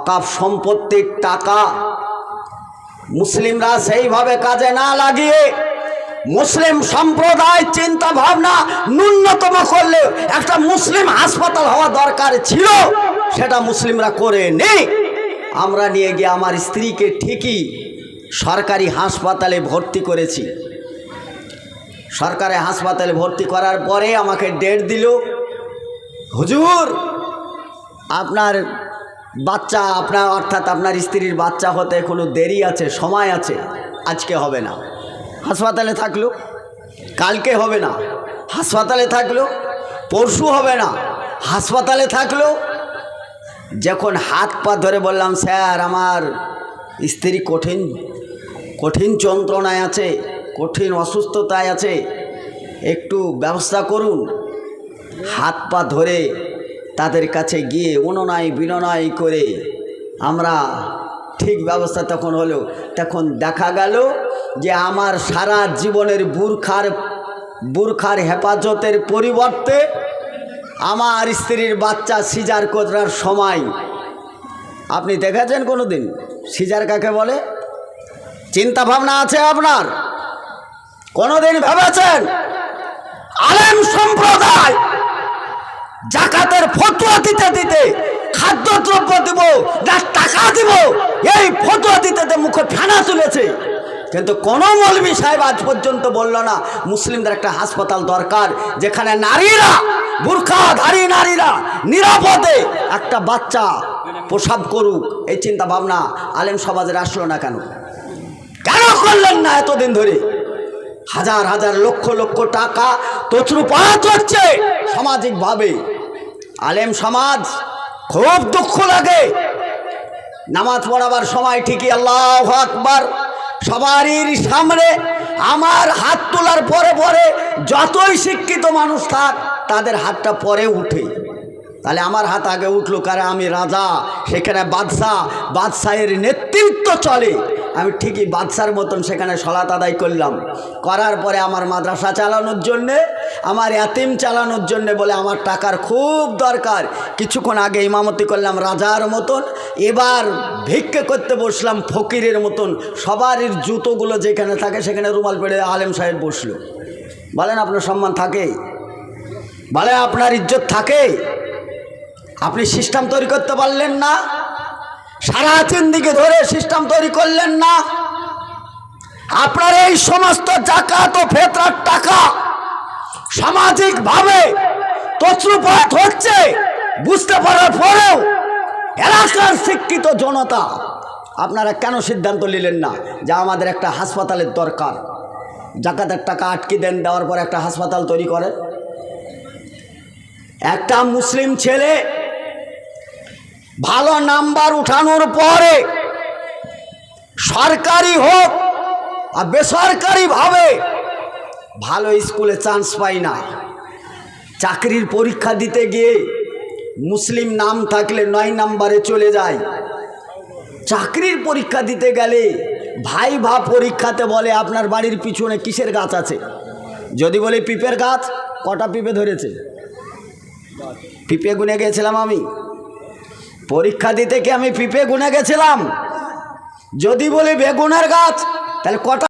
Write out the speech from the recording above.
ওয়াকাফ সম্পত্তির টাকা মুসলিমরা সেইভাবে কাজে না লাগিয়ে মুসলিম সম্প্রদায় চিন্তা ভাবনা ন্যূনতম করলে একটা মুসলিম হাসপাতাল হওয়া দরকার ছিল, সেটা মুসলিমরা করে নেই। আমরা নিয়ে গিয়ে আমার স্ত্রীকে ঠিকই সরকারি হাসপাতালে ভর্তি করেছি। সরকারি হাসপাতালে ভর্তি করার পরে আমাকে ডেট দিল, হুজুর আপনার বাচ্চা অর্থাৎ আপনার স্ত্রীর বাচ্চা হতে এখনো দেরি আছে, সময় আছে, আজকে হবে না। হাসপাতালে থাকলো, কালকে হবে না, হাসপাতালে থাকলো, পরশু হবে না, হাসপাতালে থাকলো। যখন হাত পা ধরে বললাম, স্যার আমার স্ত্রী কঠিন যন্ত্রণায় আছে, কঠিন অসুস্থতায় আছে, একটু ব্যবস্থা করুন। হাত পা ধরে তাদের কাছে গিয়ে অনুনয় বিনয় করে আমরা ঠিক ব্যবস্থা তখন হলো। তখন দেখা গেল যে আমার সারা জীবনের বুরখার হেফাজতের পরিবর্তে আমার স্ত্রীর বাচ্চা সিজার করার সময়, আপনি দেখেছেন কোনো দিন সিজার কাকে বলে? চিন্তা ভাবনা আছে আপনার? কোনোদিন ভেবেছেন আলেম সম্প্রদায় জাকাতের ফতোয়া দিতে দিতে, খাদ্যদ্রব্য দিব না টাকা দিব, এই ফতোয়া দিতে মুখে ফেনা তুলেছে, কিন্তু কোনো মৌলবী সাহেব আজ পর্যন্ত বলল না মুসলিমদের একটা হাসপাতাল দরকার যেখানে নারীরা, বুরখাধারী নারীরা নিরাপদে একটা বাচ্চা প্রসব করুক। এই চিন্তা ভাবনা আলেম সমাজের আসলো না কেন? কেন করলেন না এতদিন ধরে? হাজার হাজার লক্ষ লক্ষ টাকা তছরূপাত হচ্ছে সামাজিকভাবে। আলেম সমাজ খুব দুঃখ লাগে। নামাজ পড়াবার সময় ঠিকই আল্লাহু আকবার সবারই সামনে আমার হাত তোলার পরে পরে যতই শিক্ষিত মানুষ থাক তাদের হাতটা পরে উঠে। তাহলে আমার হাত আগে উঠলো, কারণ আমি রাজা, সেখানে বাদশাহের নেতৃত্ব চলে। আমি ঠিকই বাদশার মতন সেখানে সলাত আদায় করলাম। করার পরে আমার মাদ্রাসা চালানোর জন্যে, আমার এতিম চালানোর জন্যে বলে আমার টাকার খুব দরকার। কিছুক্ষণ আগে ইমামতি করলাম রাজার মতন, এবার ভিক্ষে করতে বসলাম ফকিরের মতন। সবারই জুতোগুলো যেখানে থাকে সেখানে রুমাল পেড়ে আলেম সাহেব বসলো। বলেন আপনার সম্মান থাকে? বলে আপনার ইজ্জত থাকে? আপনি সিস্টেম তৈরি করতে পারলেন না? সারা দিকে ধরে সিস্টেম তৈরি করলেন না? আপনার এই সমস্ত জাকাত ও ফিতরার টাকা সামাজিকভাবে তছরূপাত হচ্ছে বুঝতে পারার পরেও এলাকার শিক্ষিত জনতা আপনারা কেন সিদ্ধান্ত নিলেন না যে আমাদের একটা হাসপাতালের দরকার? জাকাতের টাকা আটকে দেন, দেওয়ার পর একটা হাসপাতাল তৈরি করেন। একটা মুসলিম ছেলে ভালো নাম্বার উঠানোর পরে সরকারি হোক আর বেসরকারিভাবে ভালো স্কুলে চান্স পায় না। চাকরির পরীক্ষা দিতে গিয়ে মুসলিম নাম থাকলে 9 নাম্বারে চলে যায়। চাকরির পরীক্ষা দিতে গেলে ভাইভা পরীক্ষাতে বলে আপনার বাড়ির পিছনে কিসের গাছ আছে? যদি বলে পিঁপের গাছ, কটা পিঁপে ধরেছে? পিঁপে গুনে গেছিলাম আমি পরীক্ষা দিতে, কি আমি পিঁপে গুনে গেছিলাম? যদি বলি বেগুনের গাছ, তাহলে কটা